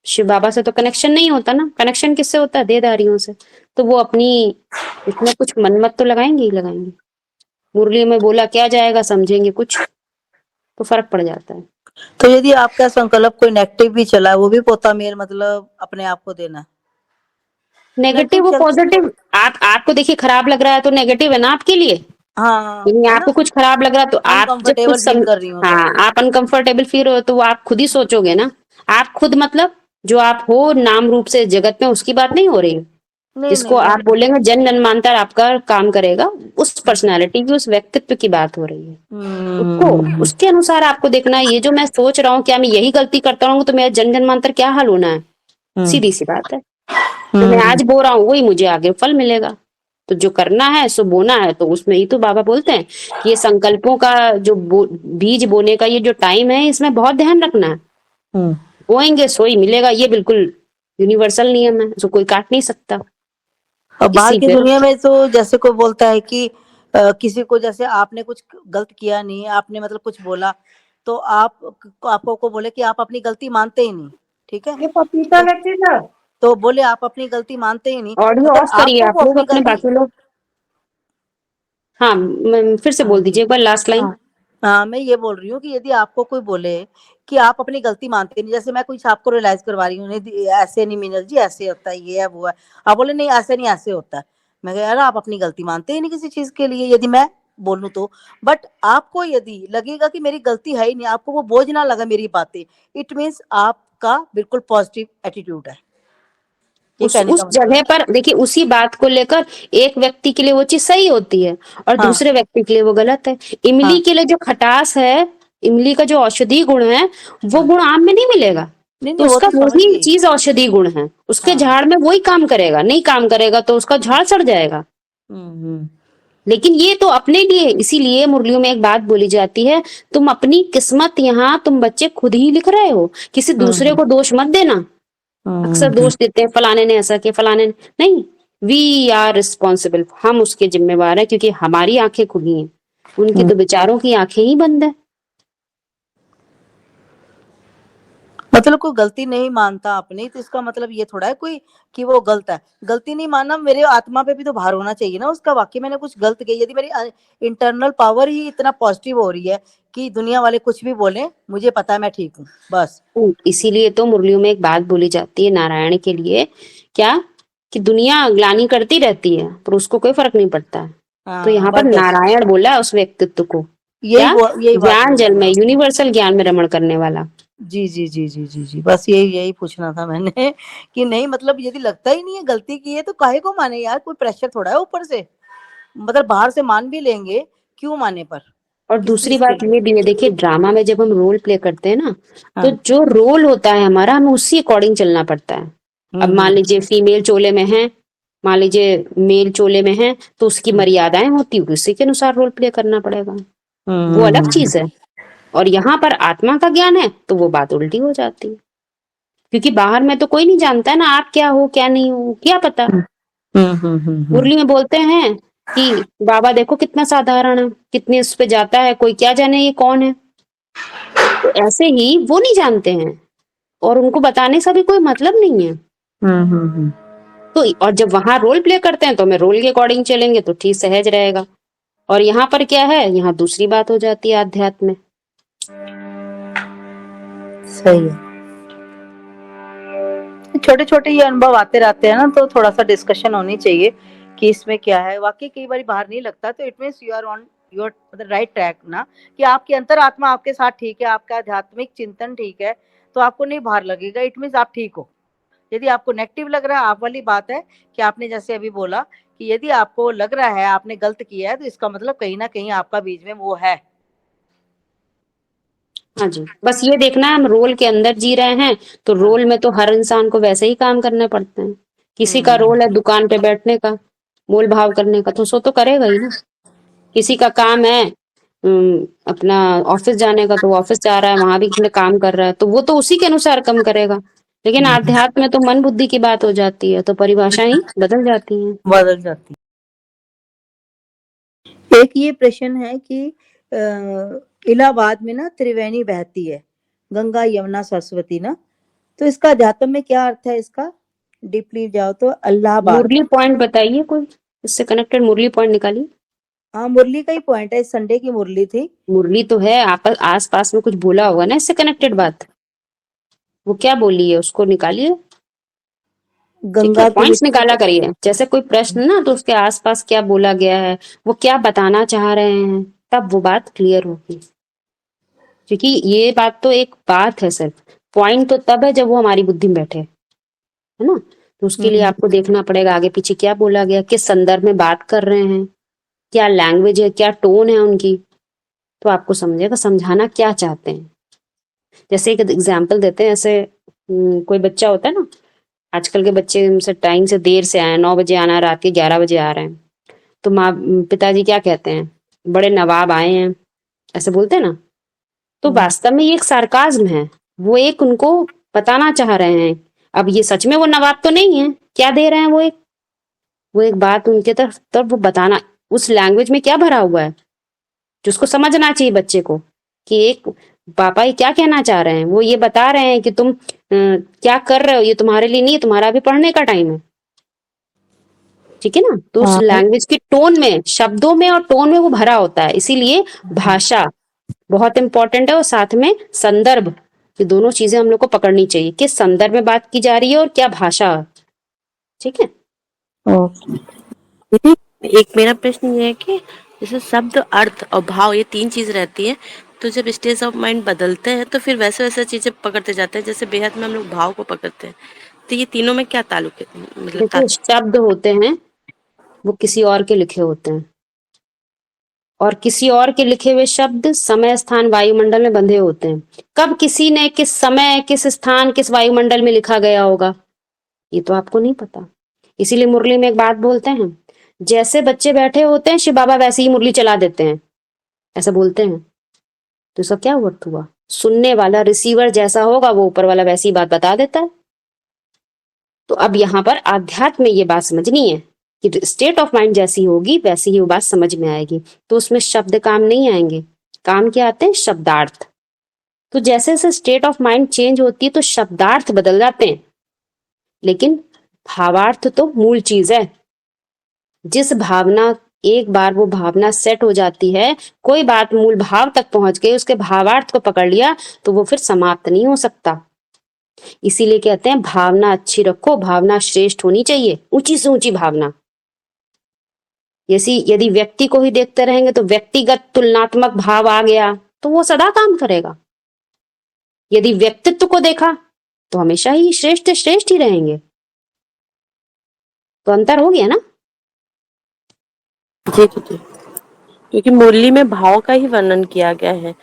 शिव बाबा से तो कनेक्शन नहीं होता ना, कनेक्शन किससे होता है? देहधारियों से। तो वो अपनी इसमें कुछ मनमत तो लगाएंगे ही लगाएंगे। मुरली में बोला क्या जाएगा, समझेंगे कुछ तो फर्क पड़ जाता है। तो यदि आपका संकल्प कोई नेगेटिव भी चला है, वो भी पोता मेल मतलब अपने आप को देना है? नेगेटिव और पॉजिटिव, आपको देखिए खराब लग रहा है तो नेगेटिव है ना आपके लिए। हाँ, यानी है आपको ना? कुछ खराब लग रहा है तो आप जब अनकंफर्टेबल कुछ फील कर रही हूँ तो। हाँ, आप अनकंफर्टेबल फील हो तो वो आप खुद ही सोचोगे ना। आप खुद मतलब जो आप हो नाम रूप से जगत में, उसकी बात नहीं हो रही है। नहीं जिसको नहीं वो आप बोलेंगे जन जन्मांतर आपका काम करेगा, उस पर्सनालिटी की, उस व्यक्तित्व की बात हो रही है। उसको उसके अनुसार आपको देखना है। ये जो मैं सोच रहा हूँ, क्या मैं यही गलती करता रहूंगा तो मेरा जन जन्मांतर क्या हाल होना है? सीधी सी बात है। जो मैं आज बो रहा हूँ वही मुझे आगे फल मिलेगा। तो जो करना है सो बोना है। तो उसमें ही तो बाबा बोलते हैं कि ये संकल्पों का जो बीज बोने का ये जो टाइम है, इसमें बहुत ध्यान रखना है। बोएंगे सो ही मिलेगा, ये बिल्कुल यूनिवर्सल नियम है, जो कोई काट नहीं सकता। और बाहर इसी की पे दुनिया में तो जैसे कोई बोलता है कि किसी को जैसे आपने कुछ गलत किया नहीं, आपने मतलब कुछ बोला तो आपको को बोले कि आप अपनी गलती मानते ही नहीं, ठीक है? ये पपीता लेके जा। तो बोले आप अपनी गलती मानते ही नहीं, ऑडियो मतलब ऑफ करिए आपको आप वो लोग अपनी अपने, गलती। बाकी लोग। हाँ, फिर से बोल दीजिए एक बार लास्ट लाइन। हाँ, हाँ, मैं ये बोल रही हूँ कि यदि आपको कोई बोले कि आप अपनी गलती मानते नहीं, जैसे मैं कुछ आपको रियलाइज करवा रही हूँ, नहीं ऐसे नहीं मीनल जी, ऐसे होता है, ये है वो है, आप बोले नहीं ऐसे नहीं ऐसे होता है। मैं कह यार आप अपनी गलती मानते ही नहीं किसी चीज के लिए, यदि मैं बोलूँ तो। बट आपको यदि लगेगा कि मेरी गलती है ही नहीं, आपको वो बोझ ना लगा मेरी बातें, इट मीन्स आपका बिल्कुल पॉजिटिव एटीट्यूड है। ये कहने उस का मतलब जगह पर देखिए, उसी बात को लेकर एक व्यक्ति के लिए वो चीज सही होती है और हाँ, दूसरे व्यक्ति के लिए वो गलत है। इमली हाँ, के लिए जो खटास है, इमली का जो औषधि गुण है, वो हाँ। गुण आम में नहीं मिलेगा। नहीं तो नहीं वो उसका तो समझ वही गई। चीज औषधि गुण है, उसके हाँ। झाड़ में वही काम करेगा। नहीं काम करेगा तो उसका झाड़ सड़ जाएगा। हम्म। लेकिन ये तो अपने लिए, इसीलिए मुरलियों में एक बात बोली जाती है, तुम अपनी किस्मत यहाँ तुम बच्चे खुद ही लिख रहे हो, किसी दूसरे को दोष मत देना। अक्सर दोष देते हैं, फलाने ने ऐसा किया, फलाने ने। नहीं, वी आर रिस्पॉन्सिबल, हम उसके जिम्मेवार है, क्योंकि हमारी आंखें खुली हैं, उनकी तो बेचारों की आंखें ही बंद है। मतलब कोई गलती नहीं मानता अपनी, तो इसका मतलब ये थोड़ा है कोई कि वो गलत है। गलती नहीं मानना, मेरे आत्मा पे भी तो भार होना चाहिए ना उसका, वाकई मैंने कुछ गलत किया। यदि मेरी इंटरनल पावर ही इतना पॉजिटिव हो रही है कि दुनिया वाले कुछ भी बोले, मुझे पता है मैं ठीक हूँ, बस। इसीलिए तो मुरलियों में एक बात बोली जाती है नारायण के लिए, क्या कि दुनिया ग्लानि करती रहती है पर उसको कोई फर्क नहीं पड़ता है। तो यहाँ पर बस नारायण बोला है उस व्यक्तित्व को, यही क्या यही बात ज्ञान बोल जल रही में, हूँ। यूनिवर्सल ज्ञान में रमण करने वाला। जी जी जी जी जी जी, बस यही पूछना था मैंने कि नहीं मतलब यदि लगता ही नहीं है गलती की है तो काहे को माने यार, कोई प्रेशर थोड़ा है ऊपर से, मतलब बाहर से मान भी लेंगे, क्यों माने पर, और किस दूसरी चीज के बात लिए? ये भी है, देखिए ड्रामा में जब हम रोल प्ले करते हैं ना, तो हाँ। जो रोल होता है हमारा, हमें उसी अकॉर्डिंग चलना पड़ता है। अब मान लीजिए फीमेल चोले में है, मान लीजिए मेल चोले में है, तो उसकी मर्यादाएं होती है, उसी के अनुसार रोल प्ले करना पड़ेगा। वो अलग चीज है। और यहाँ पर आत्मा का ज्ञान है तो वो बात उल्टी हो जाती है, क्योंकि बाहर में तो कोई नहीं जानता है ना आप क्या हो क्या नहीं हो, क्या पता। मुरली में बोलते हैं कि बाबा देखो कितना साधारण है, कितने उस पे जाता है, कोई क्या जाने ये कौन है। तो ऐसे ही वो नहीं जानते हैं और उनको बताने से भी कोई मतलब नहीं है। तो और जब वहां रोल प्ले करते हैं तो हमें रोल के अकॉर्डिंग चलेंगे तो ठीक सहज रहेगा। और यहाँ पर क्या है, यहाँ दूसरी बात हो जाती है अध्यात्म में। सही है। छोटे छोटे ये अनुभव आते रहते हैं ना, तो थोड़ा सा डिस्कशन होनी चाहिए कि इसमें क्या है। वाकई कई बार बाहर नहीं लगता तो it means you are on your मतलब राइट ट्रैक ना, कि आपकी अंतरात्मा आपके साथ ठीक है, आपका आध्यात्मिक चिंतन ठीक है, तो आपको नहीं बाहर लगेगा, इट मीन्स आप ठीक हो। यदि आपको नेगेटिव लग रहा है, आप वाली बात है कि आपने जैसे अभी बोला कि यदि आपको लग रहा है आपने गलत किया है, तो इसका मतलब कहीं ना कहीं आपका बीच में वो है। हाँ जी, बस ये देखना है हम रोल के अंदर जी रहे हैं, तो हाँ। रोल में तो हर इंसान को वैसे ही काम करने पड़ते हैं। किसी का रोल है दुकान पे बैठने का, मोल भाव करने का, तो सो तो करेगा ही ना। किसी का काम है अपना ऑफिस जाने का, तो वो ऑफिस जा रहा है, वहां भी अपने काम कर रहा है, तो वो तो उसी के अनुसार कम करेगा। लेकिन आध्यात्म में तो मन बुद्धि की बात हो जाती है, तो परिभाषा ही बदल जाती है। बदल जाती है। एक ये प्रश्न है कि इलाहाबाद में ना त्रिवेणी बहती है, गंगा यमुना सरस्वती ना, तो इसका अध्यात्म में क्या अर्थ है इसका? डीपली जाओ तो इलाहाबाद। मुरली पॉइंट बताइए, कोई इससे कनेक्टेड मुरली पॉइंट निकालिए। हाँ, मुरली का ही पॉइंट है, इस संडे की मुरली थी। मुरली तो है, आपस आस पास में कुछ बोला होगा ना इससे कनेक्टेड बात, वो क्या बोली है उसको निकालिए। ठीक गंगा है, के पॉइंट्स विषय निकाला करिए। जैसे कोई प्रश्न ना, तो उसके आसपास क्या बोला गया है, वो क्या बताना चाह रहे हैं, तब वो बात क्लियर होगी। क्योंकि ये बात तो एक बात है, सिर्फ पॉइंट तो तब है जब वो हमारी बुद्धि में बैठे, है ना। तो उसके लिए आपको देखना पड़ेगा आगे पीछे क्या बोला गया, किस संदर्भ में बात कर रहे हैं, क्या लैंग्वेज है, क्या टोन है उनकी, तो आपको समझेगा समझाना क्या चाहते हैं। जैसे एक एग्जाम्पल देते हैं, ऐसे कोई बच्चा होता है ना, आजकल के बच्चे हमसे टाइम से देर से आए, 9 बजे आना, रात के 11 बजे आ रहे हैं, तो माँ पिताजी क्या कहते हैं, बड़े नवाब आए हैं, ऐसे बोलते हैं ना। तो वास्तव में ये एक सार्काज्म है, वो एक उनको बताना चाह रहे हैं। अब ये सच में वो नवाब तो नहीं है, क्या दे रहे हैं वो एक बात उनके तरफ, तब वो बताना उस लैंग्वेज में क्या भरा हुआ है, जिसको समझना चाहिए बच्चे को, कि एक पापा ये क्या कहना चाह रहे हैं। वो ये बता रहे हैं कि तुम क्या कर रहे हो, ये तुम्हारे लिए नहीं है, तुम्हारा भी पढ़ने का टाइम है। ठीक है ना। तो उस लैंग्वेज की टोन में, शब्दों में और टोन में वो भरा होता है। इसीलिए भाषा बहुत इंपॉर्टेंट है, और साथ में संदर्भ, ये दोनों चीजें हम लोग को पकड़नी चाहिए, किस संदर्भ में बात की जा रही है और क्या भाषा। ठीक है। दीदी, एक मेरा प्रश्न ये है कि जैसे शब्द, अर्थ और भाव, ये 3 चीज रहती है, तो जब स्टेज ऑफ माइंड बदलते हैं तो फिर वैसे वैसे चीजें पकड़ते जाते हैं। जैसे बेहद में हम लोग भाव को पकड़ते हैं, तो ये तीनों में क्या ताल्लुक है, मतलब देखिए, शब्द होते हैं वो किसी और के लिखे होते हैं, और किसी और के लिखे हुए शब्द समय स्थान वायुमंडल में बंधे होते हैं। कब किसी ने किस समय किस स्थान किस वायुमंडल में लिखा गया होगा, ये तो आपको नहीं पता। इसीलिए मुरली में एक बात बोलते हैं, जैसे बच्चे बैठे होते हैं शिव बाबा वैसे ही मुरली चला देते हैं, ऐसा बोलते हैं। तो इसका क्या अर्थ हुआ, सुनने वाला रिसीवर जैसा होगा वो ऊपर वाला वैसी बात बता देता है। तो अब यहाँ पर आध्यात्म में ये बात समझनी है कि स्टेट ऑफ माइंड जैसी होगी वैसी ही वो बात समझ में आएगी। तो उसमें शब्द काम नहीं आएंगे, काम क्या आते हैं, शब्दार्थ। तो जैसे जैसे स्टेट ऑफ माइंड चेंज होती है तो शब्दार्थ बदल जाते हैं, लेकिन भावार्थ तो मूल चीज है। जिस भावना, एक बार वो भावना सेट हो जाती है, कोई बात मूल भाव तक पहुंच गई, उसके भावार्थ को पकड़ लिया, तो वो फिर समाप्त नहीं हो सकता। इसीलिए कहते हैं भावना अच्छी रखो, भावना श्रेष्ठ होनी चाहिए, ऊंची से ऊंची भावना। जैसी यदि व्यक्ति को ही देखते रहेंगे तो व्यक्तिगत तुलनात्मक भाव आ गया तो वो सदा काम करेगा। यदि व्यक्तित्व को देखा तो हमेशा ही श्रेष्ठ श्रेष्ठ ही रहेंगे। तो अंतर हो गया ना। जी जी जी, क्योंकि मुरली में भाव का ही वर्णन किया गया है।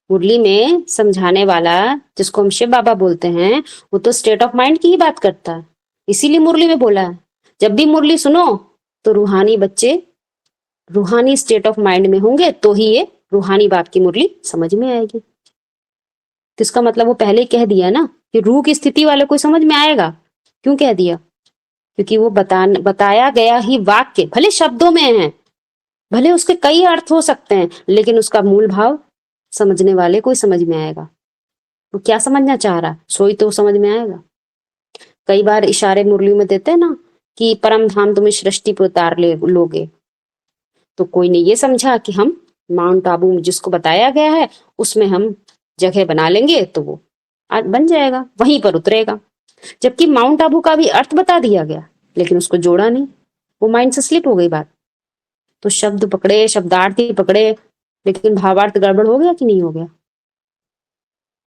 मुरली में समझाने वाला, जिसको हम शिव बाबा बोलते हैं, वो तो स्टेट ऑफ माइंड की ही बात करता है। इसीलिए मुरली में बोला है, जब भी मुरली सुनो तो रूहानी बच्चे रूहानी स्टेट ऑफ माइंड में होंगे, तो ही ये रूहानी बात की मुरली समझ में आएगी। तो इसका मतलब वो पहले कह दिया ना कि रूह की स्थिति वाले कोई समझ में आएगा। क्यों कह दिया? क्योंकि वो बताया गया ही वाक्य भले शब्दों में है, भले उसके कई अर्थ हो सकते हैं, लेकिन उसका मूल भाव समझने वाले को ही समझ में आएगा। वो क्या समझना चाह रहा, सोई तो समझ में आएगा। कई बार इशारे मुरली में देते हैं ना कि परम धाम तुम्हें सृष्टि पर उतार लोगे, तो कोई ने ये समझा कि हम माउंट आबू जिसको बताया गया है उसमें हम जगह बना लेंगे तो वो आज बन जाएगा, वहीं पर उतरेगा। जबकि माउंट आबू का भी अर्थ बता दिया गया, लेकिन उसको जोड़ा नहीं, वो माइंड से स्लिप हो गई बात। तो शब्द पकड़े, शब्दार्थ ही पकड़े, लेकिन भावार्थ गड़बड़ हो गया कि नहीं हो गया?